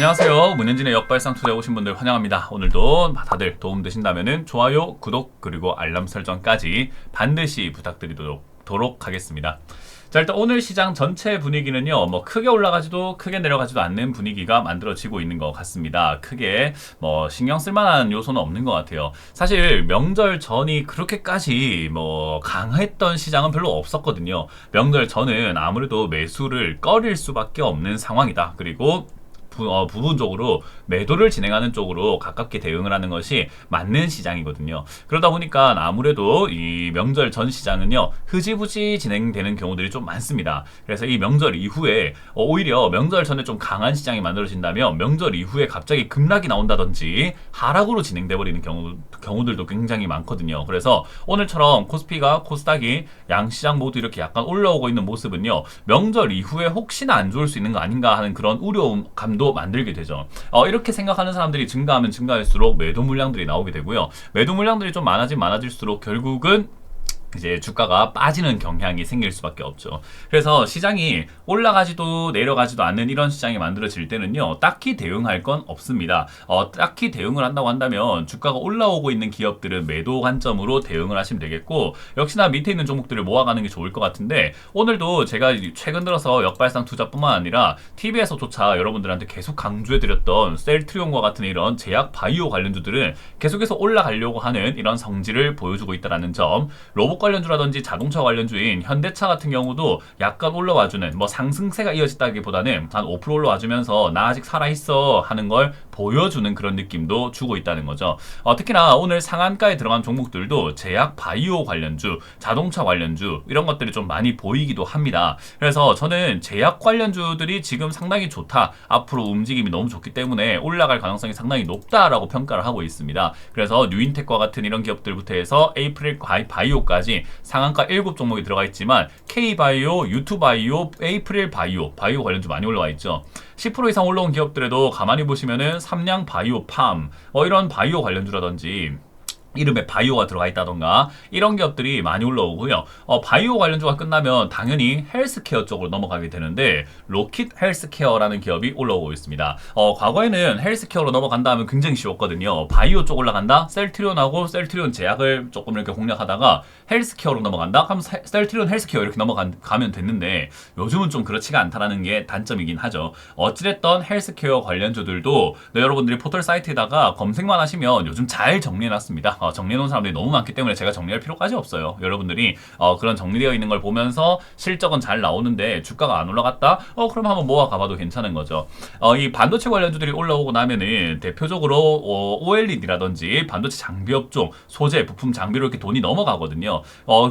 안녕하세요. 문현진의 역발상 투자에 오신 분들 환영합니다. 오늘도 다들 도움 되신다면 좋아요, 구독, 그리고 알람 설정까지 반드시 부탁드리도록 하겠습니다. 자, 일단 오늘 시장 전체 분위기는요, 크게 올라가지도 크게 내려가지도 않는 분위기가 만들어지고 있는 것 같습니다. 크게 신경 쓸 만한 요소는 없는 것 같아요. 사실 명절 전이 그렇게까지 강했던 시장은 별로 없었거든요. 명절 전은 아무래도 매수를 꺼릴 수밖에 없는 상황이다. 그리고 부분적으로 매도를 진행하는 쪽으로 가깝게 대응을 하는 것이 맞는 시장이거든요. 그러다 보니까 아무래도 이 명절 전 시장은요, 흐지부지 진행되는 경우들이 좀 많습니다. 그래서 이 명절 이후에 오히려 명절 전에 좀 강한 시장이 만들어진다면 명절 이후에 갑자기 급락이 나온다든지 하락으로 진행돼 버리는 경우들도 굉장히 많거든요. 그래서 오늘처럼 코스피가 코스닥이 양시장 모두 이렇게 약간 올라오고 있는 모습은요, 명절 이후에 혹시나 안 좋을 수 있는 거 아닌가 하는 그런 우려감도 만들게 되죠. 이렇게 생각하는 사람들이 증가하면 증가할수록 매도 물량들이 나오게 되고요. 매도 물량들이 좀 많아질수록 결국은 이제 주가가 빠지는 경향이 생길 수밖에 없죠. 그래서 시장이 올라가지도 내려가지도 않는 이런 시장이 만들어질 때는요, 딱히 대응할 건 없습니다. 딱히 대응을 한다고 한다면 주가가 올라오고 있는 기업들은 매도 관점으로 대응을 하시면 되겠고, 역시나 밑에 있는 종목들을 모아가는 게 좋을 것 같은데, 오늘도 제가 최근 들어서 역발상 투자뿐만 아니라 TV에서조차 여러분들한테 계속 강조해드렸던 셀트리온과 같은 이런 제약 바이오 관련주들은 계속해서 올라가려고 하는 이런 성질을 보여주고 있다는 점, 로봇 관련주라든지 자동차 관련주인 현대차 같은 경우도 약간 올라와주는, 상승세가 이어졌다기보다는 한 5% 올라와주면서 나 아직 살아있어 하는 걸 보여주는 그런 느낌도 주고 있다는 거죠. 특히나 오늘 상한가에 들어간 종목들도 제약 바이오 관련주, 자동차 관련주 이런 것들이 좀 많이 보이기도 합니다. 그래서 저는 제약 관련주들이 지금 상당히 좋다, 앞으로 움직임이 너무 좋기 때문에 올라갈 가능성이 상당히 높다라고 평가를 하고 있습니다. 그래서 뉴인텍과 같은 이런 기업들부터 해서 에이프릴 바이오까지 상한가 7종목이 들어가 있지만 K바이오, 유투바이오, 에이프릴 바이오 관련주 많이 올라와 있죠. 10% 이상 올라온 기업들에도 가만히 보시면은 삼양 바이오팜, 이런 바이오 관련주라든지 이름에 바이오가 들어가 있다던가 이런 기업들이 많이 올라오고요. 바이오 관련주가 끝나면 당연히 헬스케어 쪽으로 넘어가게 되는데 로킷 헬스케어라는 기업이 올라오고 있습니다. 과거에는 헬스케어로 넘어간다 하면 굉장히 쉬웠거든요. 바이오 쪽 올라간다? 셀트리온하고 셀트리온 제약을 조금 이렇게 공략하다가 헬스케어로 넘어간다? 그럼 셀트리온 헬스케어 이렇게 넘어가면 됐는데 요즘은 좀 그렇지가 않다라는 게 단점이긴 하죠. 어찌됐던 헬스케어 관련주들도 여러분들이 포털 사이트에다가 검색만 하시면 요즘 잘 정리해놨습니다. 정리해놓은 사람들이 너무 많기 때문에 제가 정리할 필요까지 없어요. 여러분들이 그런 정리되어 있는 걸 보면서 실적은 잘 나오는데 주가가 안 올라갔다? 그럼 한번 모아가봐도 괜찮은 거죠. 이 반도체 관련주들이 올라오고 나면은 대표적으로 OLED라든지 반도체 장비업종, 소재, 부품, 장비로 이렇게 돈이 넘어가거든요.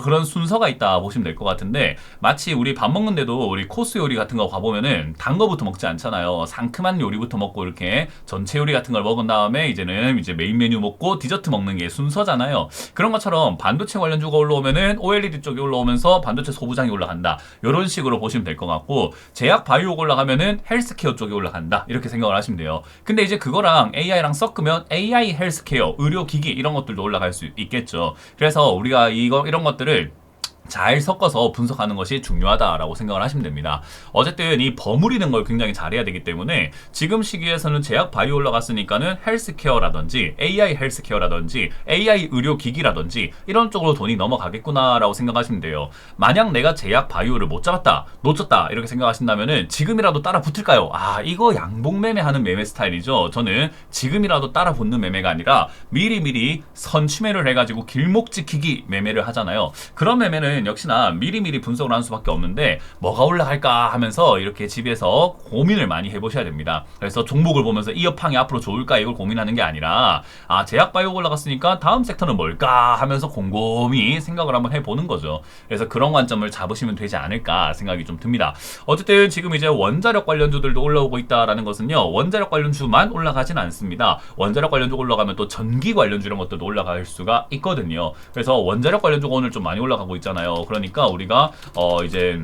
그런 순서가 있다 보시면 될 것 같은데, 마치 우리 밥 먹는데도 우리 코스 요리 같은 거 가보면은 단 거부터 먹지 않잖아요. 상큼한 요리부터 먹고 이렇게 전체 요리 같은 걸 먹은 다음에 이제는 이제 메인 메뉴 먹고 디저트 먹는 게 순서잖아요. 그런 것처럼 반도체 관련주가 올라오면은 OLED 쪽이 올라오면서 반도체 소부장이 올라간다, 이런 식으로 보시면 될 것 같고, 제약 바이오가 올라가면은 헬스케어 쪽이 올라간다, 이렇게 생각을 하시면 돼요. 근데 이제 그거랑 AI랑 섞으면 AI 헬스케어, 의료기기 이런 것들도 올라갈 수 있겠죠. 그래서 우리가 이런 것들을 잘 섞어서 분석하는 것이 중요하다라고 생각을 하시면 됩니다. 어쨌든 이 버무리는 걸 굉장히 잘해야 되기 때문에 지금 시기에서는 제약 바이오 올라갔으니까는 헬스케어라든지 AI 헬스케어라든지 AI 의료기기라든지 이런 쪽으로 돈이 넘어가겠구나라고 생각하시면 돼요. 만약 내가 제약 바이오를 못 잡았다, 놓쳤다 이렇게 생각하신다면은 지금이라도 따라 붙을까요? 이거 양봉 매매하는 매매 스타일이죠. 저는 지금이라도 따라 붙는 매매가 아니라 미리미리 선취매를 해가지고 길목 지키기 매매를 하잖아요. 그런 매매는 역시나 미리미리 분석을 하는 수밖에 없는데, 뭐가 올라갈까 하면서 이렇게 집에서 고민을 많이 해보셔야 됩니다. 그래서 종목을 보면서 이 업황이 앞으로 좋을까 이걸 고민하는 게 아니라, 제약 바이오 올라갔으니까 다음 섹터는 뭘까 하면서 곰곰이 생각을 한번 해보는 거죠. 그래서 그런 관점을 잡으시면 되지 않을까 생각이 좀 듭니다. 어쨌든 지금 이제 원자력 관련주들도 올라오고 있다라는 것은요, 원자력 관련주만 올라가진 않습니다. 원자력 관련주 올라가면 또 전기 관련주 이런 것들도 올라갈 수가 있거든요. 그래서 원자력 관련주가 오늘 좀 많이 올라가고 있잖아요. 그러니까 우리가 이제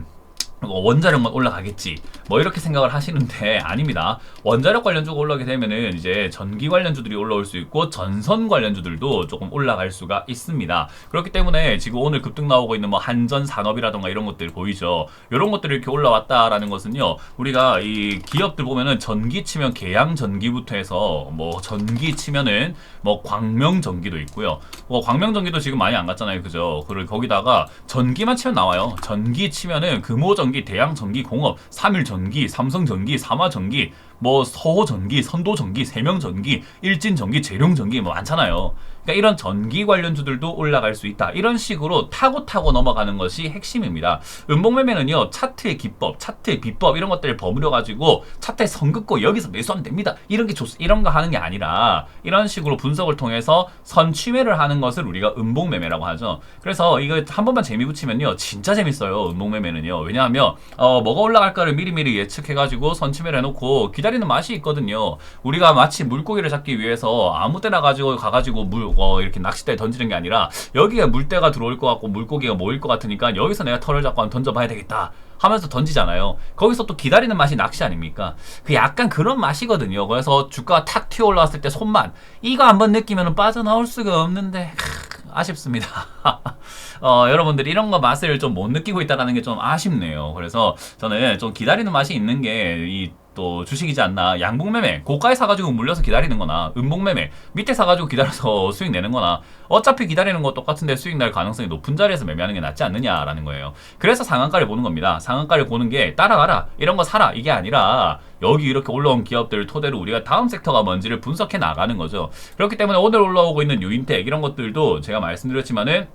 원자력만 올라가겠지 뭐 이렇게 생각을 하시는데 아닙니다. 원자력 관련주가 올라가게 되면은 이제 전기 관련주들이 올라올 수 있고 전선 관련주들도 조금 올라갈 수가 있습니다. 그렇기 때문에 지금 오늘 급등 나오고 있는 뭐 한전 산업이라던가 이런 것들 보이죠. 이런 것들이 이렇게 올라왔다라는 것은요, 우리가 이 기업들 보면은 전기 치면 계양 전기부터 해서 뭐 전기 치면은 뭐 광명 전기도 있고요. 뭐 광명 전기도 지금 많이 안 갔잖아요, 그죠? 그리고 거기다가 전기만 치면 나와요. 전기 치면은 금호전기, 대양전기공업, 삼일전기, 삼성전기, 삼화전기, 뭐 서호전기, 선도전기, 세명전기, 일진전기, 재룡전기 뭐 많잖아요. 그러니까 이런 전기 관련주들도 올라갈 수 있다. 이런 식으로 타고 넘어가는 것이 핵심입니다. 음봉매매는요, 차트의 기법, 차트의 비법 이런 것들을 버무려 가지고 차트에 선 긋고 여기서 매수하면 됩니다. 이런 게 이런 거 하는 게 아니라 이런 식으로 분석을 통해서 선취매를 하는 것을 우리가 음봉매매라고 하죠. 그래서 이거 한 번만 재미 붙이면요, 진짜 재밌어요. 음봉매매는요. 왜냐하면 뭐가 올라갈까를 미리미리 예측해가지고 선취매를 해놓고 기다리는 맛이 있거든요. 우리가 마치 물고기를 잡기 위해서 아무 때나 가가지고 이렇게 낚싯대에 던지는 게 아니라 여기에 물때가 들어올 것 같고 물고기가 모일 것 같으니까 여기서 내가 털을 잡고 한번 던져봐야 되겠다 하면서 던지잖아요. 거기서 또 기다리는 맛이 낚시 아닙니까? 그 약간 그런 맛이거든요. 그래서 주가가 탁 튀어 올라왔을 때 손맛 이거 한번 느끼면 빠져나올 수가 없는데 아쉽습니다. 여러분들이 이런 거 맛을 좀 못 느끼고 있다는 게 좀 아쉽네요. 그래서 저는 좀 기다리는 맛이 있는 게 또 주식이지 않나. 양봉매매 고가에 사가지고 물려서 기다리는 거나 음봉매매 밑에 사가지고 기다려서 수익 내는 거나 어차피 기다리는 거 똑같은데 수익 날 가능성이 높은 자리에서 매매하는 게 낫지 않느냐라는 거예요. 그래서 상한가를 보는 겁니다. 상한가를 보는 게 따라가라 이런 거 사라 이게 아니라 여기 이렇게 올라온 기업들을 토대로 우리가 다음 섹터가 뭔지를 분석해 나가는 거죠. 그렇기 때문에 오늘 올라오고 있는 유인텍 이런 것들도 제가 말씀드렸지만은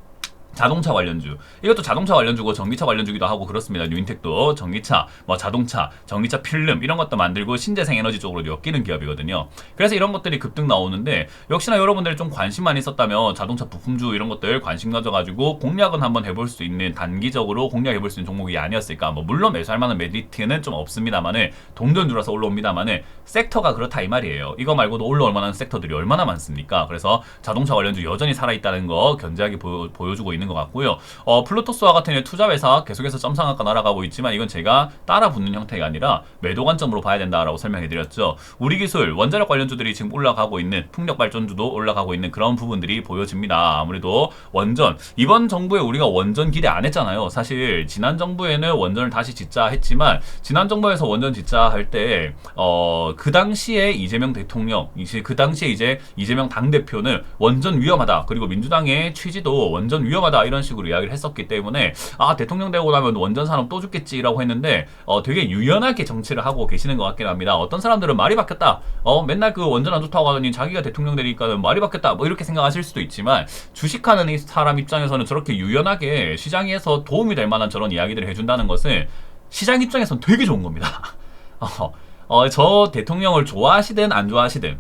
자동차 관련주, 이것도 자동차 관련주고 전기차 관련주기도 하고 그렇습니다. 유인텍도 전기차, 뭐 자동차, 전기차 필름 이런 것도 만들고 신재생 에너지 쪽으로 엮이는 기업이거든요. 그래서 이런 것들이 급등 나오는데 역시나 여러분들이 좀 관심 많이 있었다면 자동차 부품주 이런 것들 관심 가져가지고 공략은 한번 해볼 수 있는, 단기적으로 공략해볼 수 있는 종목이 아니었을까. 뭐 물론 매수할 만한 메리트는 좀 없습니다만은 동전 들어서 올라옵니다만은 섹터가 그렇다 이 말이에요. 이거 말고도 올라올 만한 섹터들이 얼마나 많습니까? 그래서 자동차 관련주 여전히 살아있다는 거 견제하게 보여주고 있는 것 같고요. 플루토스와 같은 투자 회사 계속해서 점상한가 날아가고 있지만 이건 제가 따라 붙는 형태가 아니라 매도 관점으로 봐야 된다라고 설명해드렸죠. 우리 기술 원자력 관련주들이 지금 올라가고 있는, 풍력 발전주도 올라가고 있는 그런 부분들이 보여집니다. 아무래도 원전, 이번 정부에 우리가 원전 기대 안 했잖아요. 사실 지난 정부에는 원전을 다시 짓자 했지만 지난 정부에서 원전 짓자 할 때 그 당시에 이재명 대통령, 그 당시에 이제 이재명 당대표는 원전 위험하다, 그리고 민주당의 취지도 원전 위험하다 이런 식으로 이야기를 했었기 때문에 대통령 되고 나면 원전 산업 또 죽겠지라고 했는데 되게 유연하게 정치를 하고 계시는 것 같긴 합니다. 어떤 사람들은 말이 바뀌었다, 맨날 그 원전 안 좋다고 하더니 자기가 대통령 되니까는 말이 바뀌었다 뭐 이렇게 생각하실 수도 있지만 주식하는 이 사람 입장에서는 저렇게 유연하게 시장에서 도움이 될 만한 저런 이야기들을 해준다는 것은 시장 입장에서는 되게 좋은 겁니다. 저 대통령을 좋아하시든 안 좋아하시든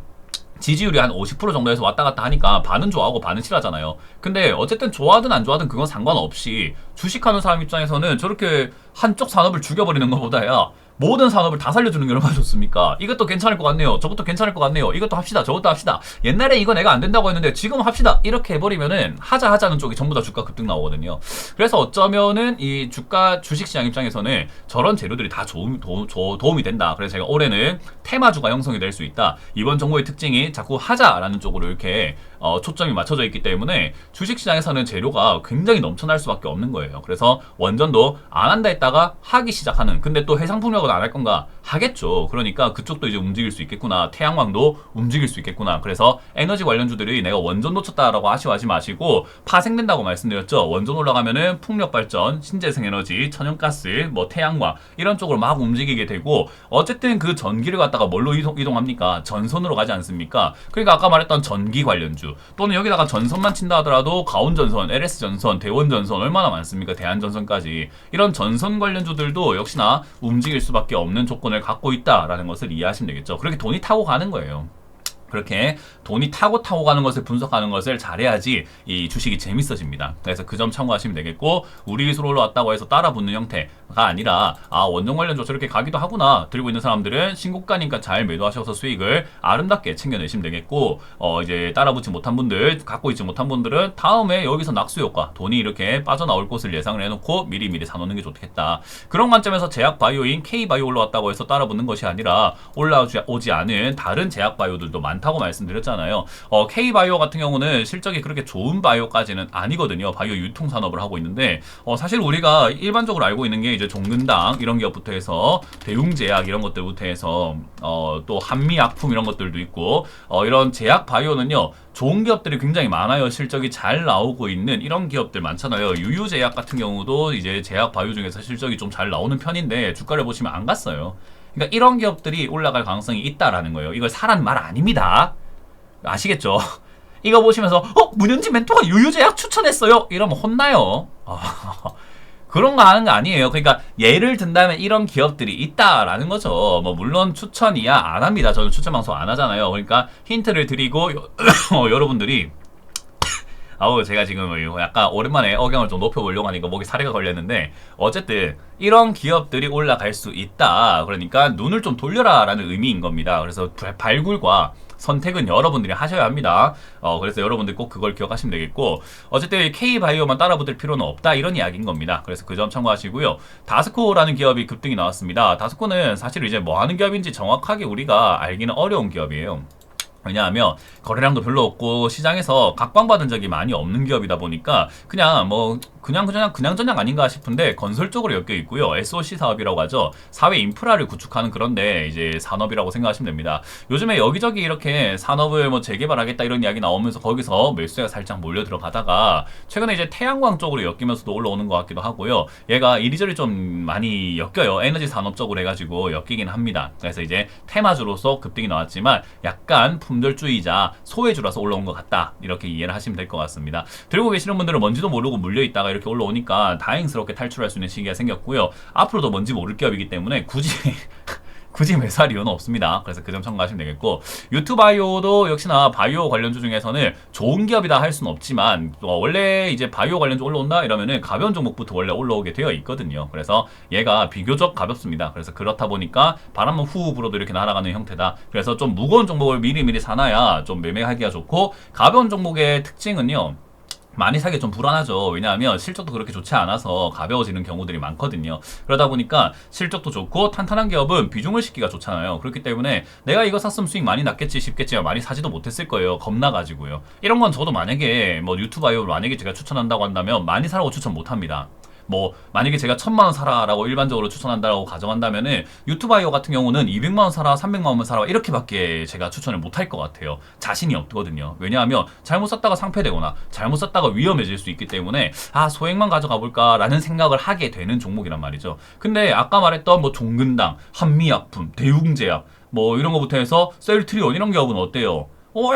지지율이 한 50% 정도에서 왔다 갔다 하니까 반은 좋아하고 반은 싫어하잖아요. 근데 어쨌든 좋아하든 안 좋아하든 그건 상관없이 주식하는 사람 입장에서는 저렇게 한쪽 산업을 죽여버리는 것보다야 모든 산업을 다 살려주는 게 얼마나 좋습니까? 이것도 괜찮을 것 같네요. 저것도 괜찮을 것 같네요. 이것도 합시다. 저것도 합시다. 옛날에 이거 내가 안 된다고 했는데 지금 합시다. 이렇게 해버리면은 하자는 쪽이 전부 다 주가 급등 나오거든요. 그래서 어쩌면은 이 주식시장 입장에서는 저런 재료들이 다 도움이 된다. 그래서 제가 올해는 테마주가 형성이 될 수 있다. 이번 정부의 특징이 자꾸 하자라는 쪽으로 이렇게 초점이 맞춰져 있기 때문에 주식시장에서는 재료가 굉장히 넘쳐날 수밖에 없는 거예요. 그래서 원전도 안 한다 했다가 하기 시작하는, 근데 또 해상풍력은 안 할 건가? 하겠죠. 그러니까 그쪽도 이제 움직일 수 있겠구나. 태양광도 움직일 수 있겠구나. 그래서 에너지 관련주들이 내가 원전 놓쳤다라고 아쉬워하지 마시고 파생된다고 말씀드렸죠. 원전 올라가면은 풍력 발전, 신재생 에너지, 천연가스, 뭐 태양광 이런 쪽으로 막 움직이게 되고, 어쨌든 그 전기를 갖다가 뭘로 이동합니까? 전선으로 가지 않습니까? 그러니까 아까 말했던 전기 관련주, 또는 여기다가 전선만 친다 하더라도 가온전선, LS전선, 대원전선 얼마나 많습니까? 대한전선까지. 이런 전선 관련주들도 역시나 움직일 수밖에 없는 조건을 갖고 있다라는 것을 이해하시면 되겠죠. 그렇게 돈이 타고 가는 거예요. 그렇게 돈이 타고 가는 것을 분석하는 것을 잘해야지 이 주식이 재밌어집니다. 그래서 그 점 참고하시면 되겠고, 우리 기술 올라왔다고 해서 따라 붙는 형태, 아니라 원전 관련주 저렇게 가기도 하구나 들고 있는 사람들은 신고가니까 잘 매도하셔서 수익을 아름답게 챙겨내시면 되겠고, 이제 따라붙지 못한 분들, 갖고 있지 못한 분들은 다음에 여기서 낙수효과, 돈이 이렇게 빠져나올 곳을 예상을 해놓고 미리미리 사놓는 게 좋겠다. 그런 관점에서 제약바이오인 K바이오 올라왔다고 해서 따라붙는 것이 아니라 올라오지 않은 다른 제약바이오들도 많다고 말씀드렸잖아요. K바이오 같은 경우는 실적이 그렇게 좋은 바이오까지는 아니거든요. 바이오 유통산업을 하고 있는데, 사실 우리가 일반적으로 알고 있는 게 이제 종근당 이런 기업부터 해서 대웅제약 이런 것들부터 해서 또 한미약품 이런 것들도 있고, 이런 제약 바이오는요 좋은 기업들이 굉장히 많아요. 실적이 잘 나오고 있는 이런 기업들 많잖아요. 유유제약 같은 경우도 이제 제약 바이오 중에서 실적이 좀 잘 나오는 편인데 주가를 보시면 안 갔어요. 그러니까 이런 기업들이 올라갈 가능성이 있다라는 거예요. 이걸 사라는 말 아닙니다. 아시겠죠? 이거 보시면서 문현진 멘토가 유유제약 추천했어요 이러면 혼나요. 그런 거 하는 거 아니에요. 그러니까 예를 든다면 이런 기업들이 있다라는 거죠. 뭐 물론 추천이야 안 합니다. 저는 추천 방송 안 하잖아요. 그러니까 힌트를 드리고 여러분들이 제가 지금 약간 오랜만에 억양을 좀 높여보려고 하니까 목에 사례가 걸렸는데, 어쨌든 이런 기업들이 올라갈 수 있다. 그러니까 눈을 좀 돌려라 라는 의미인 겁니다. 그래서 발굴과 선택은 여러분들이 하셔야 합니다. 그래서 여러분들 꼭 그걸 기억하시면 되겠고, 어쨌든 K바이오만 따라붙을 필요는 없다 이런 이야기인 겁니다. 그래서 그 점 참고하시고요. 다스코라는 기업이 급등이 나왔습니다. 다스코는 사실 이제 뭐 하는 기업인지 정확하게 우리가 알기는 어려운 기업이에요. 왜냐하면 거래량도 별로 없고 시장에서 각광받은 적이 많이 없는 기업이다 보니까 그냥 그냥 아닌가 싶은데 건설 쪽으로 엮여 있고요. SOC 사업이라고 하죠. 사회 인프라를 구축하는 그런데 이제 산업이라고 생각하시면 됩니다. 요즘에 여기저기 이렇게 산업을 뭐 재개발하겠다 이런 이야기 나오면서 거기서 매수세가 살짝 몰려 들어가다가 최근에 이제 태양광 쪽으로 엮이면서도 올라오는 것 같기도 하고요. 얘가 이리저리 좀 많이 엮여요. 에너지 산업 쪽으로 해가지고 엮이긴 합니다. 그래서 이제 테마주로서 급등이 나왔지만 약간 품절주의자 소외주라서 올라온 것 같다 이렇게 이해를 하시면 될 것 같습니다. 들고 계시는 분들은 뭔지도 모르고 물려있다가 이렇게 올라오니까 다행스럽게 탈출할 수 있는 시기가 생겼고요. 앞으로도 뭔지 모를 기업이기 때문에 굳이 매수할 이유는 없습니다. 그래서 그 점 참고하시면 되겠고, 유튜바이오도 역시나 바이오 관련주 중에서는 좋은 기업이다 할 수는 없지만 원래 이제 바이오 관련주 올라온다 이러면은 가벼운 종목부터 원래 올라오게 되어 있거든요. 그래서 얘가 비교적 가볍습니다. 그래서 그렇다 보니까 바람은 후 불어도 이렇게 날아가는 형태다. 그래서 좀 무거운 종목을 미리미리 사놔야 좀 매매하기가 좋고, 가벼운 종목의 특징은요 많이 사기 좀 불안하죠. 왜냐하면 실적도 그렇게 좋지 않아서 가벼워지는 경우들이 많거든요. 그러다 보니까 실적도 좋고 탄탄한 기업은 비중을 싣기가 좋잖아요. 그렇기 때문에 내가 이거 샀으면 수익 많이 났겠지 싶겠지만 많이 사지도 못했을 거예요. 겁나가지고요. 이런 건 저도 만약에 뭐 유튜바이오를 만약에 제가 추천한다고 한다면 많이 사라고 추천 못합니다. 뭐 만약에 제가 1000만원 사라라고 일반적으로 추천한다라고 가정한다면은 유튜바이오 같은 경우는 200만원 사라 300만원 사라 이렇게밖에 제가 추천을 못할 것 같아요. 자신이 없거든요. 왜냐하면 잘못 샀다가 상폐되거나 잘못 샀다가 위험해질 수 있기 때문에 소액만 가져가 볼까 라는 생각을 하게 되는 종목이란 말이죠. 근데 아까 말했던 뭐 종근당, 한미약품, 대웅제약 뭐 이런 거부터 해서 셀트리온 이런 기업은 어때요?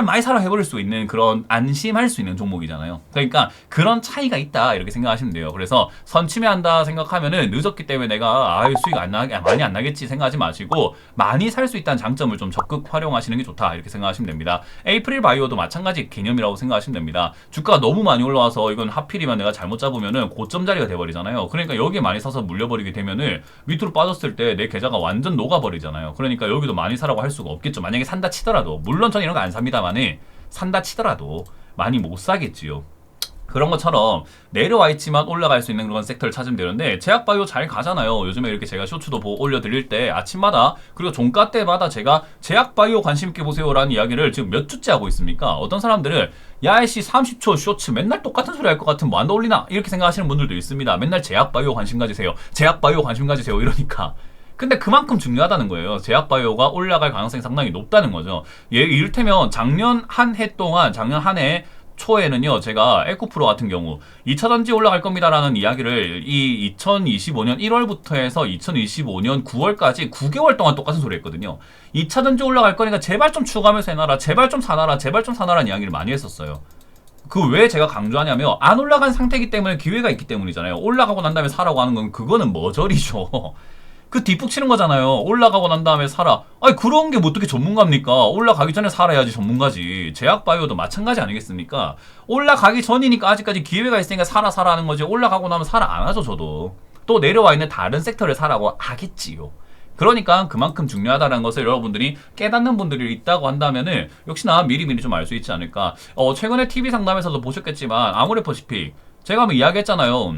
많이 사라 해버릴 수 있는 그런 안심할 수 있는 종목이잖아요. 그러니까 그런 차이가 있다 이렇게 생각하시면 돼요. 그래서 선침해한다 생각하면은 늦었기 때문에 내가 수익 많이 안 나겠지 생각하지 마시고 많이 살 수 있다는 장점을 좀 적극 활용하시는 게 좋다 이렇게 생각하시면 됩니다. 에이프릴 바이오도 마찬가지 개념이라고 생각하시면 됩니다. 주가가 너무 많이 올라와서 이건 하필이면 내가 잘못 잡으면은 고점 자리가 돼버리잖아요. 그러니까 여기에 많이 사서 물려버리게 되면은 밑으로 빠졌을 때 내 계좌가 완전 녹아버리잖아요. 그러니까 여기도 많이 사라고 할 수가 없겠죠. 만약에 산다 치더라도, 물론 전 이런 거 안 삽니다만은 산다 치더라도 많이 못 사겠지요. 그런 것처럼 내려와 있지만 올라갈 수 있는 그런 섹터를 찾으면 되는데, 제약바이오 잘 가잖아요. 요즘에 이렇게 제가 쇼츠도 올려드릴 때 아침마다 그리고 종가 때마다 제가 제약바이오 관심 있게 보세요라는 이야기를 지금 몇 주째 하고 있습니까? 어떤 사람들은 야이씨 30초 쇼츠 맨날 똑같은 소리 할 것 같으면 뭐 안 어울리나 이렇게 생각하시는 분들도 있습니다. 맨날 제약바이오 관심 가지세요, 제약바이오 관심 가지세요 이러니까. 근데 그만큼 중요하다는 거예요. 제약바이오가 올라갈 가능성이 상당히 높다는 거죠. 이를테면 작년 한 해 초에는요, 제가 에코프로 같은 경우 2차전지 올라갈 겁니다라는 이야기를 이 2025년 1월부터 해서 2025년 9월까지 9개월 동안 똑같은 소리 했거든요. 2차전지 올라갈 거니까 제발 좀 추가하면서 해놔라, 제발 좀 사놔라, 제발 좀 사놔라는 이야기를 많이 했었어요. 그 왜 제가 강조하냐면 안 올라간 상태이기 때문에 기회가 있기 때문이잖아요. 올라가고 난 다음에 사라고 하는 건 그거는 머저리죠. 그 뒷북 치는 거잖아요. 올라가고 난 다음에 사라. 아니 그런 게 뭐 어떻게 전문가입니까? 올라가기 전에 살아야지 전문가지. 제약바이오도 마찬가지 아니겠습니까? 올라가기 전이니까 아직까지 기회가 있으니까 사라 하는 거지. 올라가고 나면 사라 안 하죠 저도. 또 내려와 있는 다른 섹터를 사라고 하겠지요. 그러니까 그만큼 중요하다는 것을 여러분들이 깨닫는 분들이 있다고 한다면은 역시나 미리미리 좀 알 수 있지 않을까. 최근에 TV 상담에서도 보셨겠지만 아모레퍼시픽 제가 한번 이야기했잖아요.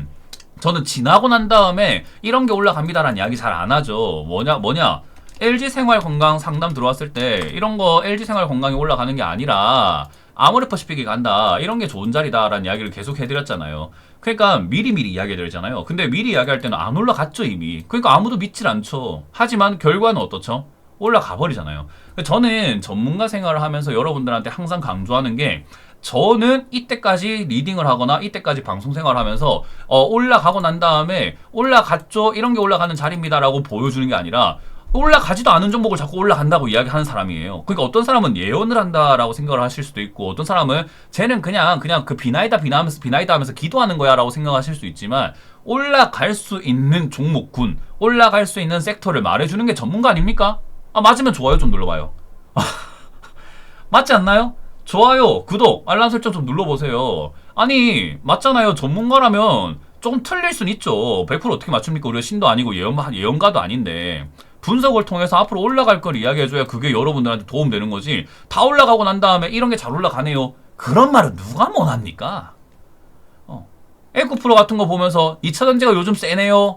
저는 지나고 난 다음에 이런 게 올라갑니다라는 이야기 잘 안 하죠. 뭐냐 LG생활건강 상담 들어왔을 때 이런 거 LG생활건강이 올라가는 게 아니라 아모레퍼시픽이 간다, 이런 게 좋은 자리다라는 이야기를 계속 해드렸잖아요. 그러니까 미리미리 이야기해드리잖아요. 근데 미리 이야기할 때는 안 올라갔죠 이미. 그러니까 아무도 믿질 않죠. 하지만 결과는 어떻죠? 올라가 버리잖아요. 저는 전문가 생활을 하면서 여러분들한테 항상 강조하는 게, 저는 이때까지 리딩을 하거나 이때까지 방송 생활을 하면서 올라가고 난 다음에 올라갔죠, 이런 게 올라가는 자리입니다라고 보여주는 게 아니라 올라가지도 않은 종목을 자꾸 올라간다고 이야기하는 사람이에요. 그러니까 어떤 사람은 예언을 한다라고 생각을 하실 수도 있고, 어떤 사람은 쟤는 그냥 그 비나이다 하면서 기도하는 거야라고 생각하실 수 있지만, 올라갈 수 있는 종목군, 올라갈 수 있는 섹터를 말해주는 게 전문가 아닙니까? 맞으면 좋아요 좀 눌러봐요. 맞지 않나요? 좋아요, 구독, 알람 설정 좀 눌러보세요. 아니 맞잖아요. 전문가라면 조금 틀릴 순 있죠. 100% 어떻게 맞춥니까? 우리가 신도 아니고 예언가도 아닌데, 분석을 통해서 앞으로 올라갈 걸 이야기해줘야 그게 여러분들한테 도움되는 거지. 다 올라가고 난 다음에 이런 게 잘 올라가네요, 그런 말은 누가 원합니까? 에코프로 같은 거 보면서 2차전지가 요즘 세네요,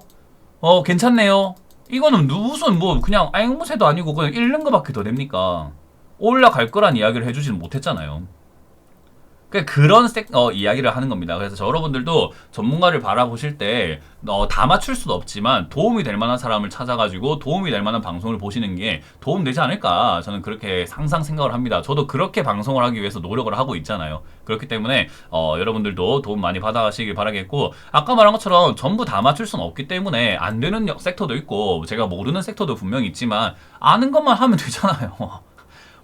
괜찮네요, 이거는 무슨 그냥 앵무새도 아니고 그냥 읽는 거밖에 더 됩니까? 올라갈 거란 이야기를 해주지는 못했잖아요. 그런 이야기를 하는 겁니다. 그래서 여러분들도 전문가를 바라보실 때 다 맞출 수도 없지만 도움이 될 만한 사람을 찾아가지고 도움이 될 만한 방송을 보시는 게 도움되지 않을까, 저는 그렇게 항상 생각을 합니다. 저도 그렇게 방송을 하기 위해서 노력을 하고 있잖아요. 그렇기 때문에 여러분들도 도움 많이 받아가시길 바라겠고, 아까 말한 것처럼 전부 다 맞출 수는 없기 때문에 안 되는 섹터도 있고 제가 모르는 섹터도 분명히 있지만 아는 것만 하면 되잖아요.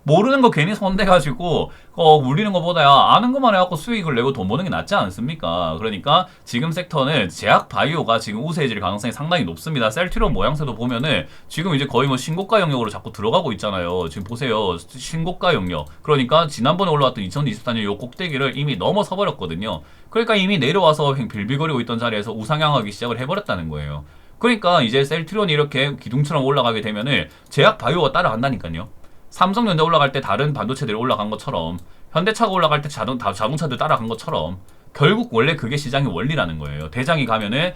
모르는 거 괜히 손대가지고 울리는 것보다야 아는 것만 해갖고 수익을 내고 돈 버는 게 낫지 않습니까? 그러니까 지금 섹터는 제약바이오가 지금 우세해질 가능성이 상당히 높습니다. 셀트리온 모양새도 보면은 지금 이제 거의 신고가 영역으로 자꾸 들어가고 있잖아요. 지금 보세요, 신고가 영역. 그러니까 지난번에 올라왔던 2024년 요 꼭대기를 이미 넘어서 버렸거든요. 그러니까 이미 내려와서 빌빌거리고 있던 자리에서 우상향하기 시작을 해버렸다는 거예요. 그러니까 이제 셀트리온이 이렇게 기둥처럼 올라가게 되면은 제약바이오가 따라간다니까요. 삼성전자 올라갈 때 다른 반도체들이 올라간 것처럼, 현대차가 올라갈 때 자동차들 따라간 것처럼, 결국 원래 그게 시장의 원리라는 거예요. 대장이 가면은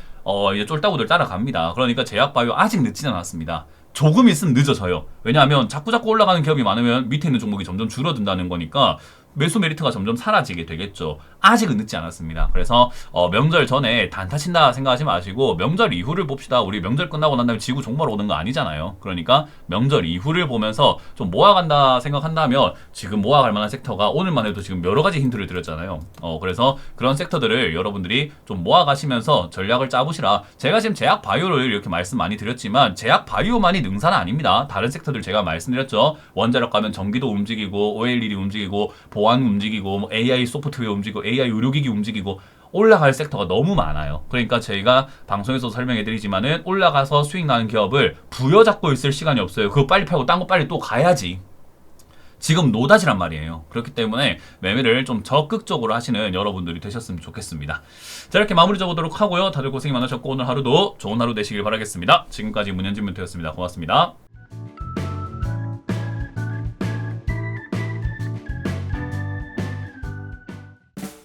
이제 쫄따구들 따라갑니다. 그러니까 제약바이오 아직 늦지는 않았습니다. 조금 있으면 늦어져요. 왜냐하면 자꾸 올라가는 기업이 많으면 밑에 있는 종목이 점점 줄어든다는 거니까 매수 메리트가 점점 사라지게 되겠죠. 아직은 늦지 않았습니다. 그래서 명절 전에 단타 친다 생각하지 마시고 명절 이후를 봅시다. 우리 명절 끝나고 난 다음에 지구 종말 오는 거 아니잖아요. 그러니까 명절 이후를 보면서 좀 모아간다 생각한다면, 지금 모아갈 만한 섹터가 오늘만 해도 지금 여러 가지 힌트를 드렸잖아요. 그래서 그런 섹터들을 여러분들이 좀 모아가시면서 전략을 짜보시라. 제가 지금 제약 바이오를 이렇게 말씀 많이 드렸지만 제약 바이오만이 능사는 아닙니다. 다른 섹터들 제가 말씀드렸죠. 원자력 가면 전기도 움직이고 OLED 움직이고 보안 움직이고 AI 소프트웨어 움직이고 AI 의료기기 움직이고 올라갈 섹터가 너무 많아요. 그러니까 저희가 방송에서 설명해드리지만은 올라가서 수익 나는 기업을 부여잡고 있을 시간이 없어요. 그거 빨리 팔고 딴 거 빨리 또 가야지. 지금 노다지란 말이에요. 그렇기 때문에 매매를 좀 적극적으로 하시는 여러분들이 되셨으면 좋겠습니다. 자, 이렇게 마무리 적어보도록 하고요. 다들 고생이 많으셨고 오늘 하루도 좋은 하루 되시길 바라겠습니다. 지금까지 문현진 멘토였습니다. 고맙습니다.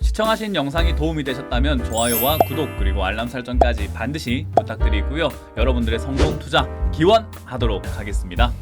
시청하신 영상이 도움이 되셨다면 좋아요와 구독 그리고 알람 설정까지 반드시 부탁드리고요. 여러분들의 성공 투자 기원하도록 하겠습니다.